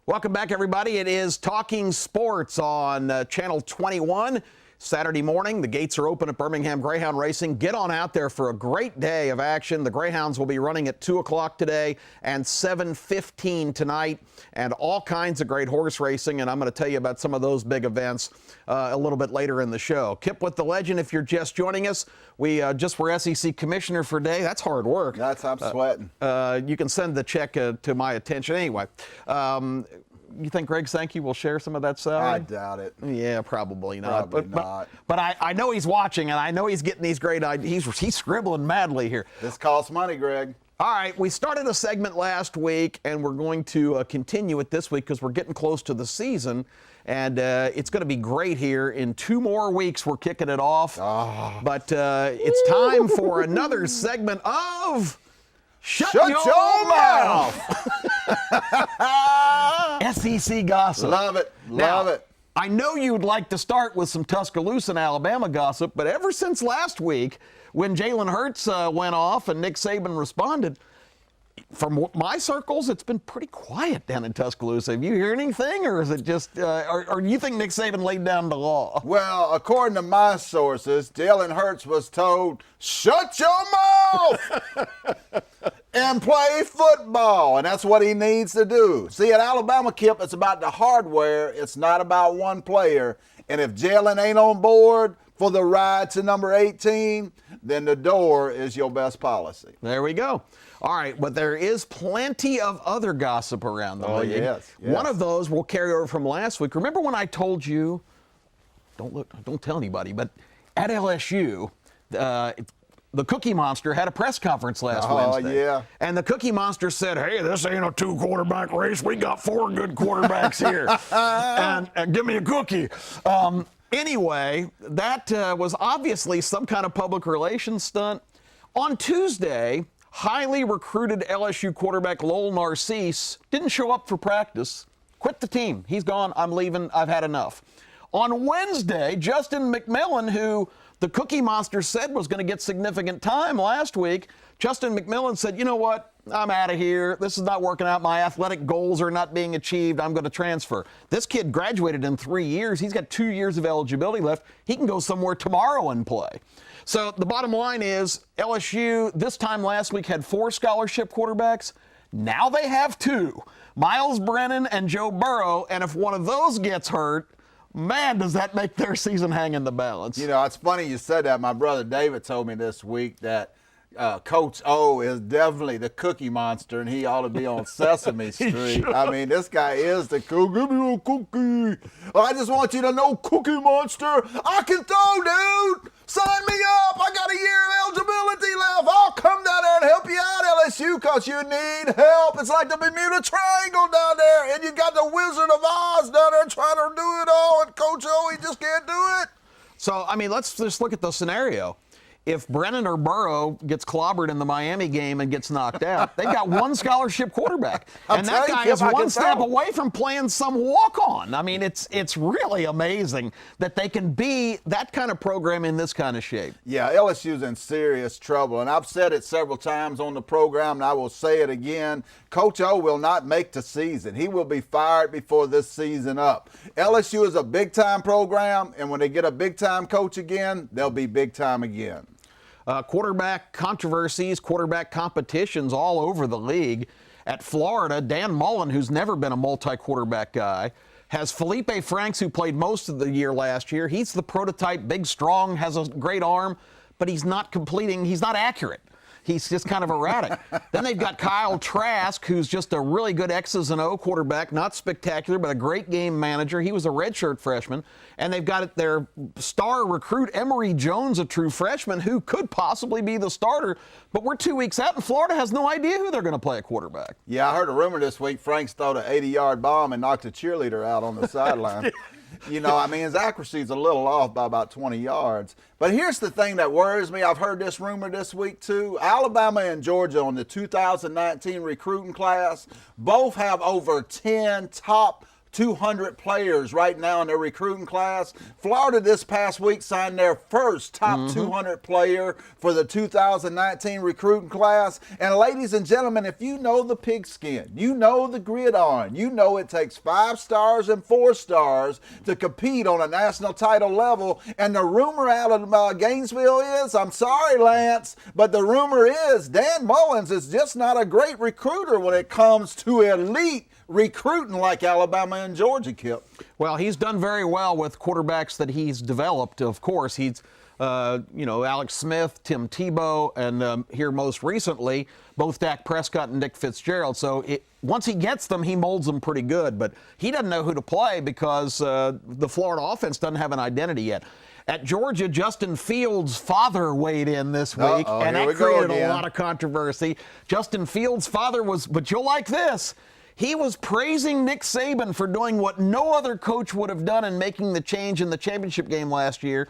Welcome back, everybody. It is Talking Sports on Channel 21. Saturday morning, the gates are open at Birmingham Greyhound Racing. Get on out there for a great day of action. The Greyhounds will be running at 2 o'clock today and 7:15 tonight, and all kinds of great horse racing, and I'm going to tell you about some of those big events a little bit later in the show. Kip with the legend, if you're just joining us, we just were SEC commissioner for a day. That's hard work. I'm sweating. You can send the check to my attention. Anyway, you think Greg Sankey will share some of that salary? I doubt it. Yeah, probably not. Probably not. But I know he's watching, and I know he's getting these great ideas. He's scribbling madly here. This costs money, Greg. All right, we started a segment last week, and we're going to continue it this week because we're getting close to the season, and it's going to be great here. In 2 more weeks, we're kicking it off. But it's time for another segment of Shut Your Mouth! SEC gossip. Love it. Love it. I know you'd like to start with some Tuscaloosa and Alabama gossip, but ever since last week, when Jalen Hurts went off and Nick Saban responded, from my circles, it's been pretty quiet down in Tuscaloosa. Have you heard anything, or is it just, or do you think Nick Saban laid down the law? Well, according to my sources, Jalen Hurts was told, shut your mouth and play football, and that's what he needs to do. See, at Alabama, Kip, it's about the hardware. It's not about one player, and if Jalen ain't on board for the ride to number 18, then the door is your best policy. There we go. All right, but there is plenty of other gossip around the league. Yes. One of those will carry over from last week. Remember when I told you, don't tell anybody, but at LSU, the Cookie Monster had a press conference last Wednesday. Yeah. And the Cookie Monster said, hey, this ain't a 2-quarterback race. We got 4 good quarterbacks here. and give me a cookie. Anyway, that was obviously some kind of public relations stunt. On Tuesday, highly recruited LSU quarterback Lowell Narcisse didn't show up for practice, quit the team. He's gone. I'm leaving. I've had enough. On Wednesday, Justin McMillan, who the Cookie Monster said was going to get significant time last week, Justin McMillan said, you know what? I'm out of here. This is not working out. My athletic goals are not being achieved. I'm going to transfer. This kid graduated in 3 years. He's got 2 years of eligibility left. He can go somewhere tomorrow and play. So the bottom line is LSU this time last week had 4 scholarship quarterbacks. Now they have 2, Miles Brennan and Joe Burrow. And if one of those gets hurt, man, does that make their season hang in the balance. You know, it's funny you said that. My brother David told me this week that Coach O is definitely the Cookie Monster, and he ought to be on Sesame Street. I mean, this guy is the cookie. Give me a cookie. I just want you to know, Cookie Monster, I can throw, dude. Sign me up. I got a year of eligibility left. I'll come down there and help you out, LSU, because you need help. It's like the Bermuda Triangle down there, and you got the Wizard of Oz down there trying to do it all, and Coach O, he just can't do it. So, I mean, let's just look at the scenario. If Brennan or Burrow gets clobbered in the Miami game and gets knocked out, they've got 1 scholarship quarterback. And that guy is 1 step away from playing some walk-on. I mean, it's really amazing that they can be that kind of program in this kind of shape. Yeah, LSU's in serious trouble. And I've said it several times on the program, and I will say it again. Coach O will not make the season. He will be fired before this season up. LSU is a big-time program, and when they get a big-time coach again, they'll be big-time again. Quarterback controversies, quarterback competitions all over the league. At Florida, Dan Mullen, who's never been a multi-quarterback guy, has Felipe Franks, who played most of the year last year. He's the prototype, big, strong, has a great arm, but he's not completing, he's not accurate. He's just kind of erratic. Then they've got Kyle Trask, who's just a really good X's and O quarterback, not spectacular, but a great game manager. He was a redshirt freshman. And they've got their star recruit, Emory Jones, a true freshman, who could possibly be the starter. But we're 2 weeks out, and Florida has no idea who they're going to play at quarterback. Yeah, I heard a rumor this week Franks threw an 80-yard bomb and knocked a cheerleader out on the sideline. You know, I mean, his accuracy is a little off by about 20 yards. But here's the thing that worries me. I've heard this rumor this week, too. Alabama and Georgia on the 2019 recruiting class both have over 10 top 200 players right now in their recruiting class. Florida this past week signed their first top 200 player for the 2019 recruiting class. And ladies and gentlemen, if you know the pigskin, you know the gridiron, you know it takes 5 stars and 4 stars to compete on a national title level. And the rumor out of Gainesville is, I'm sorry, Lance, but the rumor is Dan Mullins is just not a great recruiter when it comes to elite recruiting like Alabama and Georgia, Kip. Well, he's done very well with quarterbacks that he's developed. Of course, he's, Alex Smith, Tim Tebow, and here most recently, both Dak Prescott and Nick Fitzgerald. So once he gets them, he molds them pretty good. But he doesn't know who to play because the Florida offense doesn't have an identity yet. At Georgia, Justin Fields' father weighed in this week, and that created a lot of controversy. Justin Fields' father was, but you'll like this, he was praising Nick Saban for doing what no other coach would have done in making the change in the championship game last year,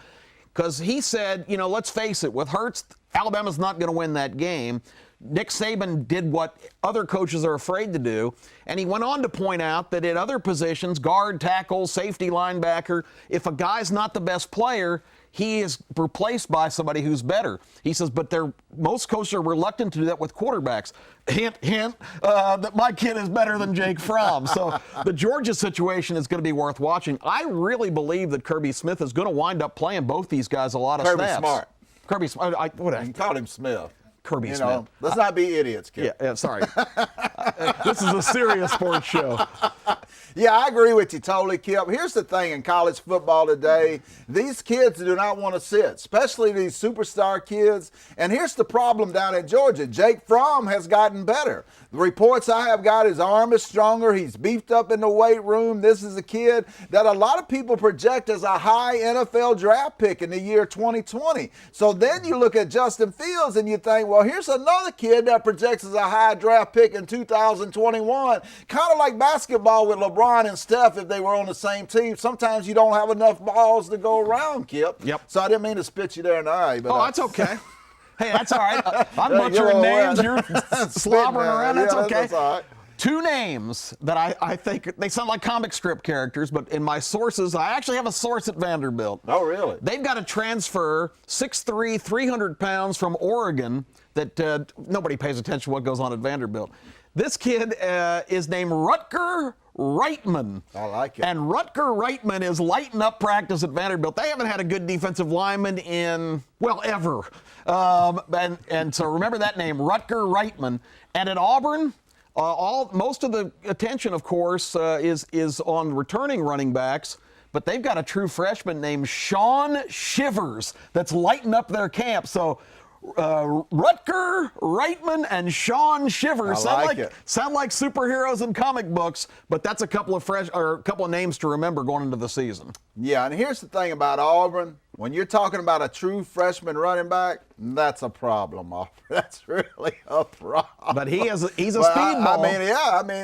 because he said, let's face it, with Hurts, Alabama's not going to win that game. Nick Saban did what other coaches are afraid to do, and he went on to point out that at other positions, guard, tackle, safety, linebacker, if a guy's not the best player, he is replaced by somebody who's better. He says, but most coaches are reluctant to do that with quarterbacks. Hint, hint, that my kid is better than Jake Fromm. So the Georgia situation is going to be worth watching. I really believe that Kirby Smith is going to wind up playing both these guys a lot of snaps. Smart. Kirby Smart. You called him Smith. Kirby Smith. Let's not be idiots, kid. Yeah, sorry. This is a serious sports show. Yeah, I agree with you totally, Kip. Here's the thing in college football today. These kids do not want to sit, especially these superstar kids. And here's the problem down in Georgia. Jake Fromm has gotten better. The reports I have got, his arm is stronger. He's beefed up in the weight room. This is a kid that a lot of people project as a high NFL draft pick in the year 2020. So then you look at Justin Fields and you think, well, here's another kid that projects as a high draft pick in 2021. Kind of like basketball with LeBron and Steph if they were on the same team. Sometimes you don't have enough balls to go around, Kip. Yep. So I didn't mean to spit you there in the eye. But that's okay. Hey, that's all right. I'm butchering names. You're slobbering around. That's okay. That's all right. 2 names that I think, they sound like comic strip characters, but in my sources, I actually have a source at Vanderbilt. Oh, really? They've got a transfer, 6'3", 300 pounds from Oregon that nobody pays attention to what goes on at Vanderbilt. This kid is named Rutger Reitman. I like it. And Rutger Reitman is lighting up practice at Vanderbilt. They haven't had a good defensive lineman in, ever. And so remember that name, Rutger Reitman. And at Auburn, most of the attention, of course, is on returning running backs. But they've got a true freshman named Sean Shivers that's lighting up their camp. So Rutger Reitman and Sean Shivers sound like superheroes in comic books, but that's a couple of names to remember going into the season. Yeah, and here's the thing about Auburn. When you're talking about a true freshman running back, that's a problem, Auburn. That's really a problem. But he's a speedball.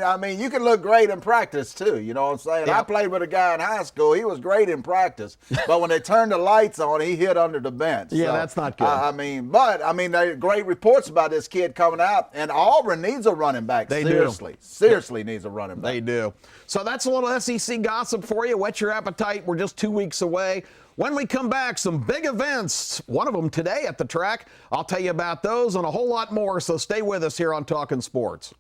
I mean, you can look great in practice too. You know what I'm saying? Yep. I played with a guy in high school. He was great in practice, but when they turned the lights on, he hit under the bench. Yeah, so, that's not good. There are great reports about this kid coming out, and Auburn needs a running back. Seriously needs a running back. They do. So that's a little SEC gossip for you. Whet your appetite. We're just 2 weeks away. When we come back, some big events, one of them today at the track. I'll tell you about those and a whole lot more, so stay with us here on Talkin' Sports.